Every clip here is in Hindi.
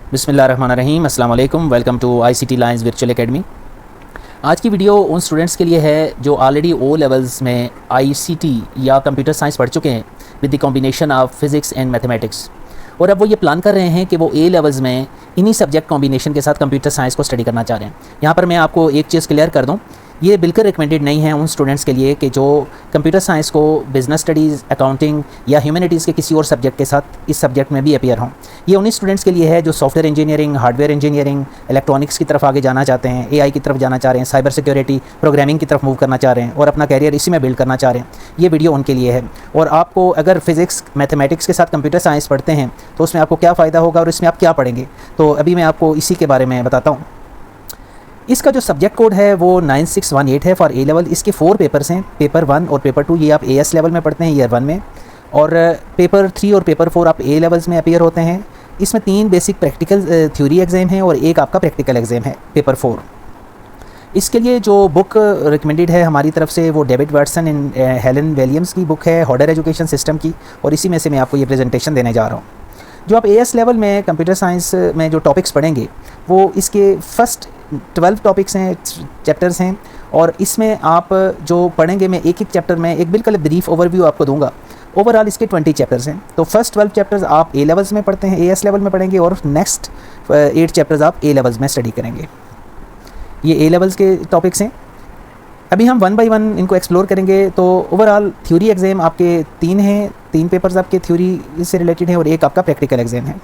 बिस्मिल्लाहिर्रहमानिर्रहीम, अस्सलाम वालेकुम। Welcome to ICT lines virtual academy. आज की वीडियो उन स्टूडेंट्स के लिए है जो ऑलरेडी ओ लेवल्स में ICT या कंप्यूटर साइंस पढ़ चुके हैं with the combination of physics and mathematics, और अब वो ये प्लान कर रहे हैं कि वो ए लेवल्स में इन्हीं सब्जेक्ट कॉम्बिनेशन के साथ कंप्यूटर साइंस को स्टडी करना चाह रहे हैं। यहाँ पर मैं आपको एक चीज़ क्लियर कर दूँ, ये बिल्कुल रिकमेंडेड नहीं है उन स्टूडेंट्स के लिए कि जो कंप्यूटर साइंस को बिज़नेस स्टडीज़, अकाउंटिंग या ह्यूमैनिटीज़ के किसी और सब्जेक्ट के साथ इस सब्जेक्ट में भी अपीयर हों। ये उन्हीं स्टूडेंट्स के लिए है जो software engineering, hardware engineering, electronics की तरफ आगे जाना चाहते हैं, AI की तरफ जाना चाह रहे हैं, साइबर सिक्योरिटी, प्रोग्रामिंग की तरफ मूव करना चाह रहे हैं और अपना कैरियर इसी में बिल्ड करना चाह रहे हैं। ये वीडियो उनके लिए है। और आपको अगर फिज़िक्स, मैथमेटिक्स के साथ कंप्यूटर साइंस पढ़ते हैं तो उसमें आपको क्या फ़ायदा होगा और इसमें आप क्या पढ़ेंगे, तो अभी मैं आपको इसी के बारे में बताता हूँ। इसका जो सब्जेक्ट कोड है वो 9618 है फॉर ए लेवल। इसके 4 पेपर्स हैं, पेपर 1 और पेपर 2 ये आप AS लेवल में पढ़ते हैं ईयर 1 में, और पेपर 3 और पेपर 4 आप A लेवल्स में अपीयर होते हैं। इसमें 3 बेसिक प्रैक्टिकल थ्योरी एग्ज़ाम है और एक आपका प्रैक्टिकल एग्ज़ाम है पेपर 4। इसके लिए जो बुक रिकमेंडेड है हमारी तरफ से वो David Watson and Helen Williams की बुक है, हॉडर एजुकेशन सिस्टम की, और इसी में से मैं आपको ये प्रेजेंटेशन देने जा रहा हूँ। जो आप AS लेवल में कंप्यूटर साइंस में जो टॉपिक्स पढ़ेंगे वो इसके फर्स्ट 12 टॉपिक्स हैं, चैप्टर्स हैं, और इसमें आप जो पढ़ेंगे मैं एक एक चैप्टर में एक बिल्कुल ब्रीफ ओवरव्यू आपको दूंगा। ओवरऑल इसके 20 चैप्टर्स हैं। तो फर्स्ट 12 चैप्टर्स आप A लेवल्स में पढ़ते हैं, AS लेवल में पढ़ेंगे, और नेक्स्ट 8 चैप्टर्स आप A लेवल्स में स्टडी करेंगे। ये A लेवल्स के टॉपिक्स हैं। अभी हम 1 बाय 1 इनको एक्सप्लोर करेंगे। तो ओवरऑल थ्योरी एग्ज़ाम आपके 3 हैं, 3 पेपर्स आपके थ्योरी से रिलेटेड हैं और एक आपका प्रैक्टिकल एग्ज़ाम है।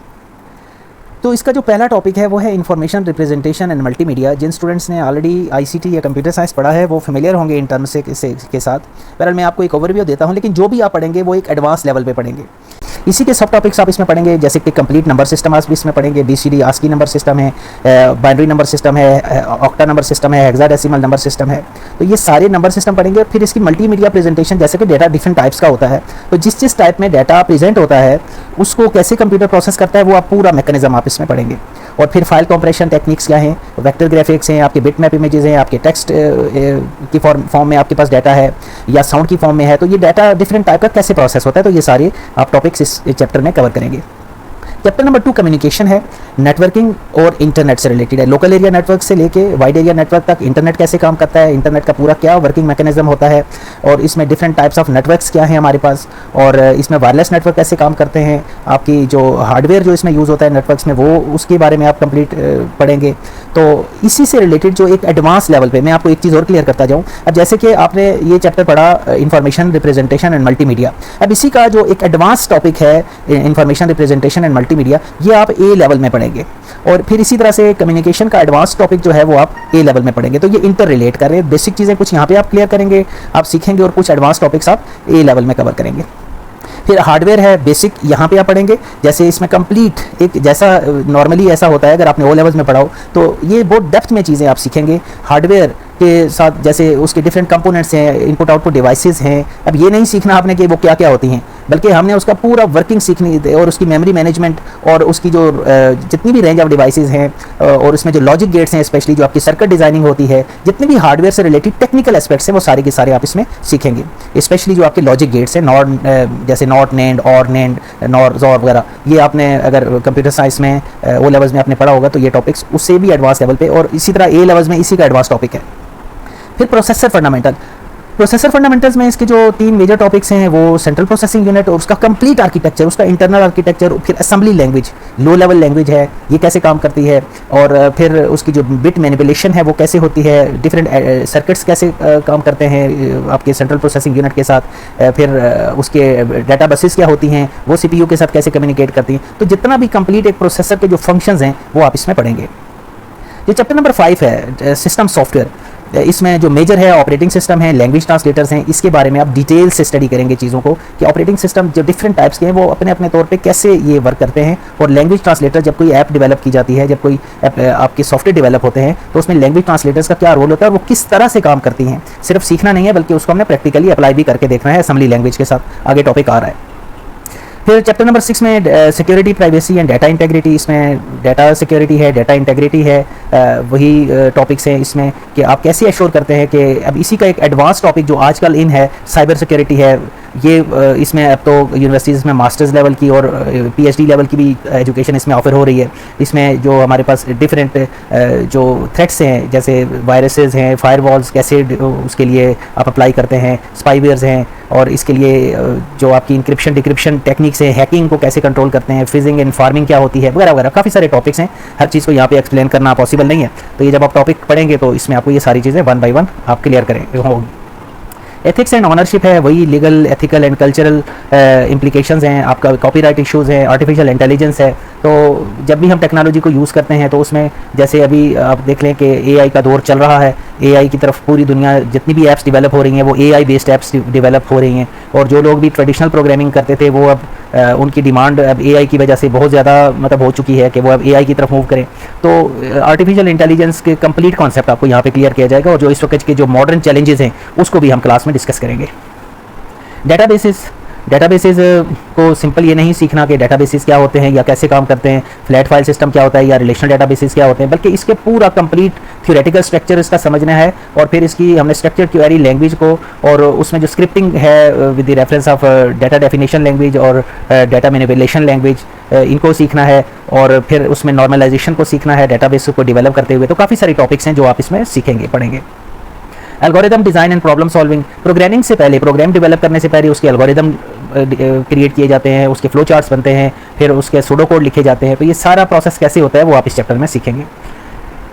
तो इसका जो पहला टॉपिक है वो है इन्फॉर्मेशन रिप्रेजेंटेशन एंड मल्टीमीडिया। जिन स्टूडेंट्स ने ऑलरेडी ICT या कंप्यूटर साइंस पढ़ा है वो फेमिलियर होंगे इन टर्म्स के साथ। बहरहाल मैं आपको एक ओवरव्यू देता हूँ, लेकिन जो भी आप पढ़ेंगे वो एक एडवांस लेवल पे पढ़ेंगे। इसी के सब टॉपिक्स आप इसमें पढ़ेंगे, जैसे कि कंप्लीट नंबर सिस्टम आप इसमें पढ़ेंगे, BCD ASCII नंबर सिस्टम है, बाइनरी नंबर सिस्टम है, ऑक्टा नंबर सिस्टम है, हेक्साडेसिमल नंबर सिस्टम है। तो ये सारे नंबर सिस्टम पढ़ेंगे। फिर इसकी मल्टीमीडिया प्रेजेंटेशन, जैसे कि डेटा डिफरेंट टाइप्स का होता है, तो जिस टाइप में डाटा प्रेजेंट होता है उसको कैसे कंप्यूटर प्रोसेस करता है वो आप पूरा मैकेनिज्म आप इसमें पढ़ेंगे। और फिर फाइल कंप्रेशन टेक्निक्स क्या हैं, वेक्टर ग्राफिक्स हैं, आपके बिटमैप इमेजेस हैं, आपके टेक्स्ट की फॉर्म में आपके पास डाटा है या साउंड की फॉर्म में है, तो ये डाटा डिफरेंट टाइप का कैसे प्रोसेस होता है, तो ये सारे आप टॉपिक्स इस चैप्टर में कवर करेंगे। चैप्टर नंबर 2 कम्युनिकेशन है, नेटवर्किंग और इंटरनेट से रिलेटेड है। लोकल एरिया नेटवर्क से लेके वाइड एरिया नेटवर्क तक इंटरनेट कैसे काम करता है, इंटरनेट का पूरा क्या वर्किंग मैकेनिज्म होता है, और इसमें डिफरेंट टाइप्स ऑफ नेटवर्क्स क्या हैं हमारे पास, और इसमें वायरलेस नेटवर्क कैसे काम करते हैं, आपकी जो हार्डवेयर जो इसमें यूज़ होता है नेटवर्क्स में वो उसके बारे में आप कंप्लीट पढ़ेंगे। तो इसी से रिलेटेड जो एक एडवांस लेवल पे मैं आपको एक चीज़ और क्लियर करता जाऊँ। अब जैसे कि आपने ये चैप्टर पढ़ा इंफॉर्मेशन रिप्रेजेंटेशन एंड मल्टीमीडिया, अब इसी का जो एक एडवांस टॉपिक है इंफॉर्मेशन रिप्रेजेंटेशन एंड मल्टीमीडिया, ये आप A लेवल में पढ़ेंगे। और फिर इसी तरह से कम्युनिकेशन का एडवांस टॉपिक जो है वो आप A लेवल में पढ़ेंगे। तो ये इंटर रिलेट कर रहे हैं, बेसिक चीज़ें कुछ यहाँ पे आप क्लियर करेंगे, आप सीखेंगे, और कुछ एडवांस टॉपिक्स आप A लेवल में कवर करेंगे। फिर हार्डवेयर है, बेसिक यहाँ पे आप पढ़ेंगे। जैसे इसमें कंप्लीट एक जैसा नॉर्मली ऐसा होता है अगर आपने O लेवल्स में पढ़ा हो, तो ये बहुत डेप्थ में चीज़ें आप सीखेंगे हार्डवेयर के साथ। जैसे उसके डिफरेंट कंपोनेंट्स हैं, इनपुट आउटपुट डिवाइसेस हैं। अब ये नहीं सीखना आपने कि वो क्या क्या होती हैं, बल्कि हमने उसका पूरा वर्किंग सीखनी है, और उसकी मेमोरी मैनेजमेंट और उसकी जो जितनी भी रेंज ऑफ डिवाइसेस हैं, और उसमें जो लॉजिक गेट्स हैं, स्पेशली जो आपकी सर्किट डिज़ाइनिंग होती है, जितने भी हार्डवेयर से रिलेटेड टेक्निकल एस्पेक्ट्स हैं वो सारे के सारे आप इसमें सीखेंगे। स्पेशली जो आपके लॉजिक गेट्स हैं, नॉट, जैसे नॉट, नैंड, और नैंड, नॉर, ज़ॉर वगैरह, ये आपने अगर कंप्यूटर साइंस में O लेवल्स में आपने पढ़ा होगा तो ये टॉपिक्स उससे भी एडवांस लेवल पे, और इसी तरह A लेवल्स में इसी का एडवांस टॉपिक है। फिर प्रोसेसर फंडामेंटल्स में इसके जो 3 मेजर टॉपिक्स हैं वो सेंट्रल प्रोसेसिंग यूनिट और उसका कंप्लीट आर्किटेक्चर, उसका इंटरनल आर्किटेक्चर, फिर assembly language, low level language है, ये कैसे काम करती है, और फिर उसकी जो बिट मैनिपुलेशन है वो कैसे होती है, डिफरेंट सर्किट्स कैसे काम करते हैं आपके सेंट्रल प्रोसेसिंग यूनिट के साथ, फिर उसके डाटा बसेस क्या होती हैं, वो CPU के साथ कैसे कम्युनिकेट करती हैं। तो जितना भी कंप्लीट एक प्रोसेसर के जो फंक्शंस हैं वो आप इसमें पढ़ेंगे। जो चैप्टर नंबर 5 है सिस्टम सॉफ्टवेयर, इसमें जो मेजर है ऑपरेटिंग सिस्टम है, लैंग्वेज ट्रांसलेटर्स हैं, इसके बारे में आप डिटेल से स्टडी करेंगे चीज़ों को कि ऑपरेटिंग सिस्टम जो डिफरेंट टाइप्स के हैं वो अपने अपने तौर पे कैसे ये वर्क करते हैं, और लैंग्वेज ट्रांसलेटर जब कोई ऐप डेवलप की जाती है, जब कोई आपके सॉफ्टवेयर डेवलप होते हैं तो उसमें लैंग्वेज ट्रांसलेटर्स का क्या रोल होता है और वो किस तरह से काम करती हैं। सिर्फ सीखना नहीं है बल्कि उसको हमने प्रैक्टिकली अप्लाई भी करके देखना है असेंबली लैंग्वेज के साथ। आगे टॉपिक आ रहा है। फिर चैप्टर नंबर 6 में security, privacy and data integrity, इसमें डाटा सिक्योरिटी है, डाटा इंटेग्रिटी है, वही टॉपिक्स हैं इसमें कि आप कैसे एश्योर करते हैं कि अब इसी का एक एडवांस टॉपिक जो आजकल इन है, साइबर सिक्योरिटी है, ये इसमें अब तो यूनिवर्सिटीज़ में मास्टर्स लेवल की और पीएचडी लेवल की भी एजुकेशन इसमें ऑफर हो रही है। इसमें जो हमारे पास डिफरेंट जो थ्रेट्स हैं, जैसे वायरसेस हैं, फायरवॉल्स कैसे उसके लिए आप अप्लाई करते हैं, स्पाईवेयर्स हैं, और इसके लिए जो आपकी इंक्रिप्शन डिक्रिप्शन टेक्निक्स है, हैकिंग को कैसे कंट्रोल करते हैं, फिजिंग एंड फार्मिंग क्या होती है, वगैरह वगैरह काफ़ी सारे टॉपिक्स हैं। हर चीज़ को यहाँ पे एक्सप्लेन करना पॉसिबल नहीं है, तो ये जब आप टॉपिक पढ़ेंगे तो इसमें आपको ये सारी चीज़ें वन बाय वन आप क्लियर करेंगे होगी। एथिक्स एंड ऑनरशिप है, वही legal ethical and cultural implications हैं, आपका कॉपीराइट इश्यूज़ हैं, आर्टिफिशियल इंटेलिजेंस है। तो जब भी हम टेक्नोलॉजी को यूज़ करते हैं तो उसमें जैसे अभी आप देख लें कि एआई का दौर चल रहा है, एआई की तरफ पूरी दुनिया जितनी भी ऐप्स डेवलप हो रही हैं वो एआई बेस्ड ऐप्स डेवलप हो रही हैं, और जो लोग भी ट्रेडिशनल प्रोग्रामिंग करते थे वो अब उनकी डिमांड अब एआई की वजह से बहुत ज़्यादा मतलब हो चुकी है कि वो अब एआई की तरफ मूव करें। तो आर्टिफिशियल इंटेलिजेंस के कंप्लीट कॉन्सेप्ट आपको यहाँ पे क्लियर किया जाएगा, और जो इस वक्त के जो मॉडर्न चैलेंजेस हैं उसको भी हम क्लास में डिस्कस करेंगे। डेटाबेसेस को सिंपल ये नहीं सीखना कि डेटाबेसेस क्या होते हैं या कैसे काम करते हैं, फ्लैट फाइल सिस्टम क्या होता है या रिलेशनल डेटाबेसेस क्या होते हैं, बल्कि इसके पूरा कंप्लीट थ्योरेटिकल स्ट्रक्चर इसका समझना है। और फिर इसकी हमने स्ट्रक्चर क्वेरी लैंग्वेज को, और उसमें जो स्क्रिप्टिंग है with the reference of data definition language और डाटा मैनिपुलेशन लैंग्वेज, इनको सीखना है, और फिर उसमें नॉर्मलाइजेशन को सीखना है डेटाबेस को डेवलप करते हुए। तो काफ़ी सारी टॉपिक्स हैं जो आप इसमें सीखेंगे, पढ़ेंगे। Algorithm design and problem solving, programming से पहले, प्रोग्राम डेवलप करने से पहले उसके एल्गोरिदम क्रिएट किए जाते हैं, उसके फ्लो चार्ट्स बनते हैं, फिर उसके सूडो कोड लिखे जाते हैं। तो ये सारा प्रोसेस कैसे होता है वो आप इस चैप्टर में सीखेंगे।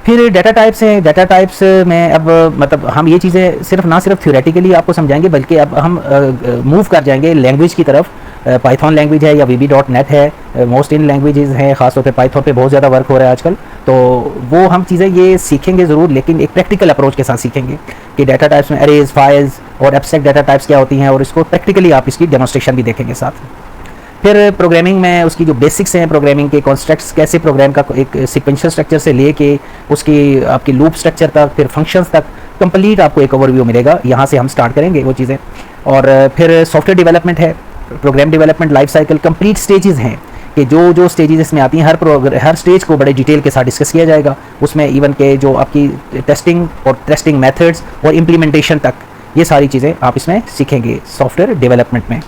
फिर डाटा टाइप्स हैं, डाटा टाइप्स में अब मतलब हम ये चीज़ें ना सिर्फ थ्योरेटिकली आपको समझाएंगे, बल्कि अब हम मूव कर जाएंगे लैंग्वेज की तरफ। पाइथन लैंग्वेज है या VB.NET है, मोस्ट इन लैंग्वेजेस हैं, खासतौर पे पाइथन पे बहुत ज़्यादा वर्क हो रहा है आजकल। तो वो हम चीज़ें ये सीखेंगे ज़रूर, लेकिन एक प्रैक्टिकल अप्रोच के साथ सीखेंगे कि डाटा टाइप्स में अरेज, फाइल्स और एब्स्ट्रैक्ट डाटा टाइप्स क्या होती हैं, और इसको प्रैक्टिकली आप इसकी डेमोन्स्ट्रेशन भी देखेंगे साथ। फिर प्रोग्रामिंग में उसकी जो बेसिक्स हैं, प्रोग्रामिंग के कॉन्स्ट्रक्ट्स, कैसे प्रोग्राम का एक सिक्वेंशियल स्ट्रक्चर से लेके उसकी आपकी लूप स्ट्रक्चर तक, फिर फंक्शंस तक कंप्लीट आपको एक ओवरव्यू मिलेगा। यहाँ से हम स्टार्ट करेंगे वो चीज़ें। और फिर सॉफ्टवेयर डेवलपमेंट है, program development life cycle complete stages हैं कि जो स्टेजेस इसमें आती हैं, हर स्टेज को बड़े डिटेल के साथ डिस्कस किया जाएगा। उसमें इवन के जो आपकी टेस्टिंग और टेस्टिंग मेथड्स और इम्प्लीमेंटेशन तक, ये सारी चीज़ें आप इसमें सीखेंगे सॉफ्टवेयर डेवलपमेंट में।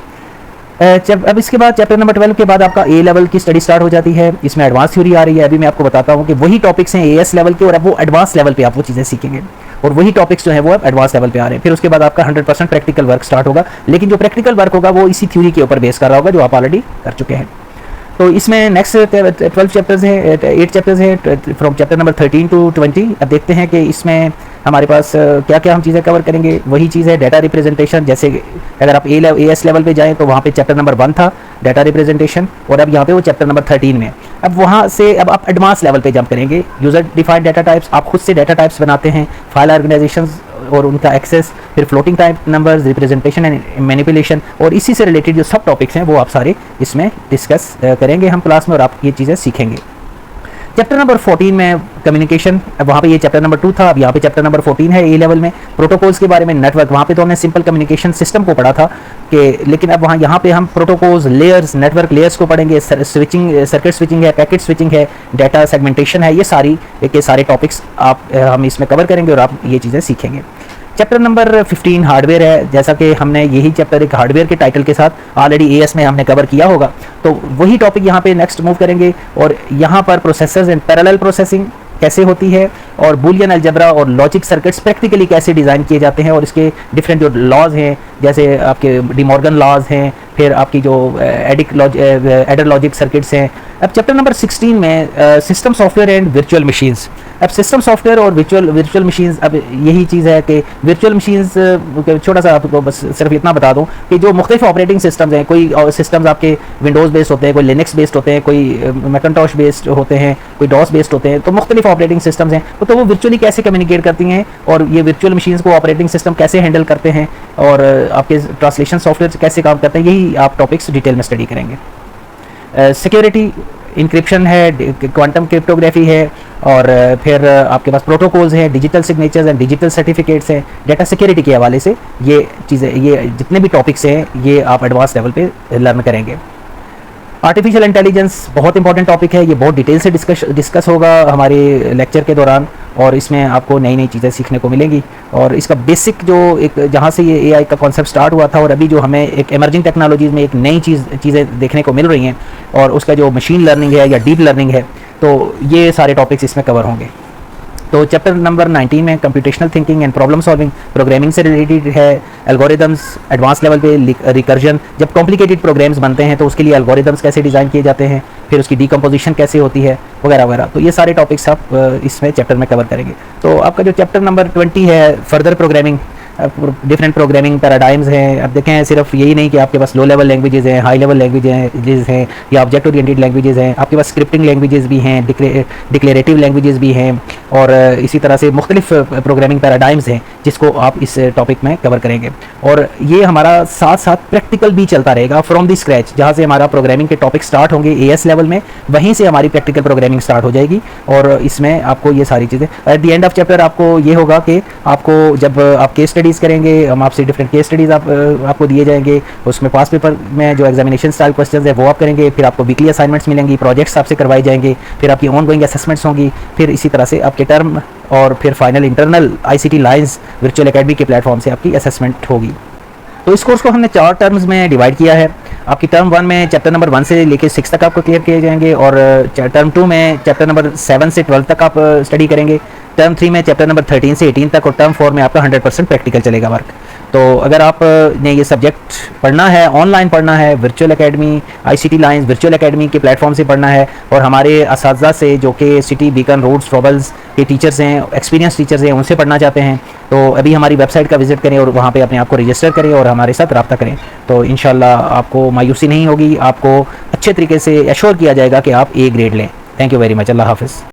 अब इसके बाद चैप्टर नंबर 12 के बाद आपका ए लेवल की स्टडी स्टार्ट हो जाती है। इसमें एडवांस थ्योरी आ रही है। अभी मैं आपको बताता हूँ कि वही टॉपिक्स हैं एएस लेवल के, और अब वो एडवांस लेवल पे आप वो चीज़ें सीखेंगे, और वही टॉपिक्स जो है वो अब एडवांस लेवल पे आ रहे हैं। फिर उसके बाद आपका 100% प्रैक्टिकल वर्क स्टार्ट होगा, लेकिन जो प्रैक्टिकल वर्क होगा वो इसी थ्योरी के ऊपर बेस कर रहा होगा जो आप ऑलरेडी कर चुके हैं। तो इसमें नेक्स्ट 12 चैप्टर्स हैं, 8 चैप्टर्स हैं फ्रॉम चैप्टर नंबर 13 to 20। अब देखते हैं कि इसमें हमारे पास क्या क्या हम चीज़ें कवर करेंगे। वही चीज़ है डाटा रिप्रेजेंटेशन। जैसे अगर आप एएस लेवल पे जाएं तो वहाँ पे चैप्टर नंबर 1 था डाटा रिप्रेजेंटेशन, और अब यहाँ पे वो चैप्टर नंबर 13 में। अब वहाँ से अब आप एडवांस लेवल पे जंप करेंगे। यूज़र डिफाइंड डाटा टाइप्स, आप खुद से डाटा टाइप्स बनाते हैं, फाइल ऑर्गेनाइजेशन और उनका एक्सेस, फिर floating type numbers, representation and manipulation, और इसी से रिलेटेड जो सब टॉपिक्स हैं वो आप सारे इसमें डिस्कस करेंगे हम क्लास में, और आप ये चीज़ें सीखेंगे। चैप्टर नंबर 14 में कम्युनिकेशन, अब वहाँ पे ये चैप्टर नंबर 2 था, अब यहाँ पे चैप्टर नंबर 14 है ए लेवल में। प्रोटोकॉल्स के बारे में, नेटवर्क, वहाँ पे तो हमने सिंपल कम्युनिकेशन सिस्टम को पढ़ा था कि, लेकिन अब यहाँ पे हम प्रोटोकॉल्स, लेयर्स, नेटवर्क लेयर्स को पढ़ेंगे। स्विचिंग, सर्किट स्विचिंग है, पैकेट स्विचिंग है, डाटा सेगमेंटेशन है, ये सारे टॉपिक्स हम इसमें कवर करेंगे और आप ये चीज़ें सीखेंगे। चैप्टर नंबर 15 हार्डवेयर है। जैसा कि हमने यही चैप्टर एक हार्डवेयर के टाइटल के साथ ऑलरेडी एएस में हमने कवर किया होगा, तो वही टॉपिक यहाँ पे नेक्स्ट मूव करेंगे। और यहाँ पर प्रोसेसर्स एंड पैरेलल प्रोसेसिंग कैसे होती है, और बूलियन अलजेब्रा और लॉजिक सर्किट्स प्रैक्टिकली कैसे डिज़ाइन किए जाते हैं, और इसके डिफरेंट जो लॉज हैं, जैसे आपके डिमॉर्गन लॉज हैं, फिर आपकी जो एडर लॉजिक सर्किट्स हैं। अब चैप्टर नंबर 16 में system software and virtual machines. अब सिस्टम सॉफ्टवेयर और वर्चुअल मशीन्स, अब यही चीज़ है कि वर्चुअल मशीन्स, छोटा सा आपको बस सिर्फ इतना बता दूं कि जो मुख्तलिफ ऑपरेटिंग सिस्टम्स हैं, कोई सिस्टम्स आपके विंडोज़ बेस्ड होते हैं, कोई लिनक्स बेस्ड होते हैं, कोई मैकिन्टॉश बेस्ड होते हैं, कोई डॉस बेस्ड होते हैं, तो मुख्तलिफ ऑपरेटिंग सिस्टम्स हैं। तो वो वर्चुअली कैसे कम्युनिकेट करती हैं, और ये वर्चुअल मशीन्स को ऑपरेटिंग सिस्टम कैसे हैंडल करते हैं, और आपके ट्रांसलेशन सॉफ्टवेयर कैसे काम करते हैं, यही आप टॉपिक्स डिटेल में स्टडी करेंगे। सिक्योरिटी, इंक्रिप्शन है, क्वांटम क्रिप्टोग्राफी है, और फिर आपके पास प्रोटोकॉल्स हैं, digital signatures and digital certificates हैं। डाटा सिक्योरिटी के हवाले से ये चीज़ें, ये जितने भी टॉपिक्स हैं ये आप एडवांस लेवल पे लर्न करेंगे। आर्टिफिशियल इंटेलिजेंस बहुत इंपॉर्टेंट टॉपिक है, ये बहुत डिटेल से डिस्कस होगा हमारे लेक्चर के दौरान, और इसमें आपको नई नई चीज़ें सीखने को मिलेंगी। और इसका बेसिक जो एक जहाँ से ये एआई का कॉन्सेप्ट स्टार्ट हुआ था और अभी जो हमें एक इमर्जिंग टेक्नोलॉजीज़ में एक नई चीज़ें देखने को मिल रही हैं, और उसका जो मशीन लर्निंग है या डीप लर्निंग है, तो ये सारे टॉपिक्स इसमें कवर होंगे। तो चैप्टर नंबर 19 में computational thinking and problem solving, programming से रिलेटेड है, एल्गोरिदम्स, एडवांस लेवल पे रिकर्जन, जब कॉम्प्लिकेटेड प्रोग्राम्स बनते हैं तो उसके लिए एल्गोरिदम्स कैसे डिज़ाइन किए जाते हैं, फिर उसकी डीकम्पोजिशन कैसे होती है, वगैरह वगैरह। तो ये सारे टॉपिक्स आप इसमें चैप्टर में कवर करेंगे। तो आपका जो चैप्टर नंबर 20 है, further programming, different programming paradigms हैं। अब देखें, सिर्फ यही नहीं कि आपके पास लो लेवल लैंग्वेजेस हैं, हाई लेवल लैंग्वेजेस हैं या ऑब्जेक्ट ओरिएंटेड लैंग्वेजेस हैं, आपके पास स्क्रिप्टिंग लैंग्वेजेस भी हैं, डिक्लेरेटिव लैंग्वेजेस भी हैं, और इसी तरह से मुख्तलिफ प्रोग्रामिंग पैराडाइम्स हैं जिसको आप इस टॉपिक में कवर करेंगे। और ये हमारा साथ साथ प्रैक्टिकल भी चलता रहेगा फ्रॉम द स्क्रैच। जहाँ से हमारा प्रोग्रामिंग के टॉपिक स्टार्ट होंगे एएस लेवल में, वहीं से हमारी प्रैक्टिकल प्रोग्रामिंग स्टार्ट हो जाएगी। और इसमें आपको ये सारी चीज़ें at the end of chapter आपको ये होगा कि आपको जब आप केस स्टडीज़ करेंगे, हम आपसे डिफरेंट केस स्टडीज़ आपको दिए जाएंगे, उसमें पास पेपर में जो एग्जामिनेशन स्टाइल क्वेश्चंस है वो आप करेंगे, फिर आपको वीकली असाइनमेंट्स मिलेंगी, प्रोजेक्ट्स आपसे करवाई जाएंगे, फिर आपकी ऑन गोइंग असेसमेंट्स होंगी, फिर इसी तरह से आपके टर्म और फिर final internal ICT lines virtual academy के प्लेटफॉर्म से आपकी असेसमेंट होगी। तो इस कोर्स को हमने 4 टर्म्स में डिवाइड किया है। आपकी टर्म 1 में चैप्टर नंबर 1 से लेकर 6 तक आपको क्लियर किए जाएंगे, और टर्म 2 में चैप्टर नंबर 7 से 12 तक आप स्टडी करेंगे, टर्म 3 में चैप्टर नंबर 13 से 18 तक, और टर्म 4 में आपका 100% प्रैक्टिकल चलेगा वर्क। तो अगर आप ने ये सब्जेक्ट पढ़ना है, ऑनलाइन पढ़ना है, virtual academy, ICT lines virtual academy के प्लेटफॉर्म से पढ़ना है, और हमारे असातिज़ा से जो कि सिटी, बीकन, रोड्स, ट्रबल्स के टीचर्स हैं, एक्सपीरियंस टीचर्स हैं, उनसे पढ़ना चाहते हैं, तो अभी हमारी वेबसाइट का विजिट करें और वहाँ पे अपने आप को रजिस्टर करें और हमारे साथ रब्ता करें। तो इंशाल्लाह आपको मायूसी नहीं होगी, आपको अच्छे तरीके से एश्योर किया जाएगा कि आप ए ग्रेड लें। Thank you very much. Allah हाफ़िज़।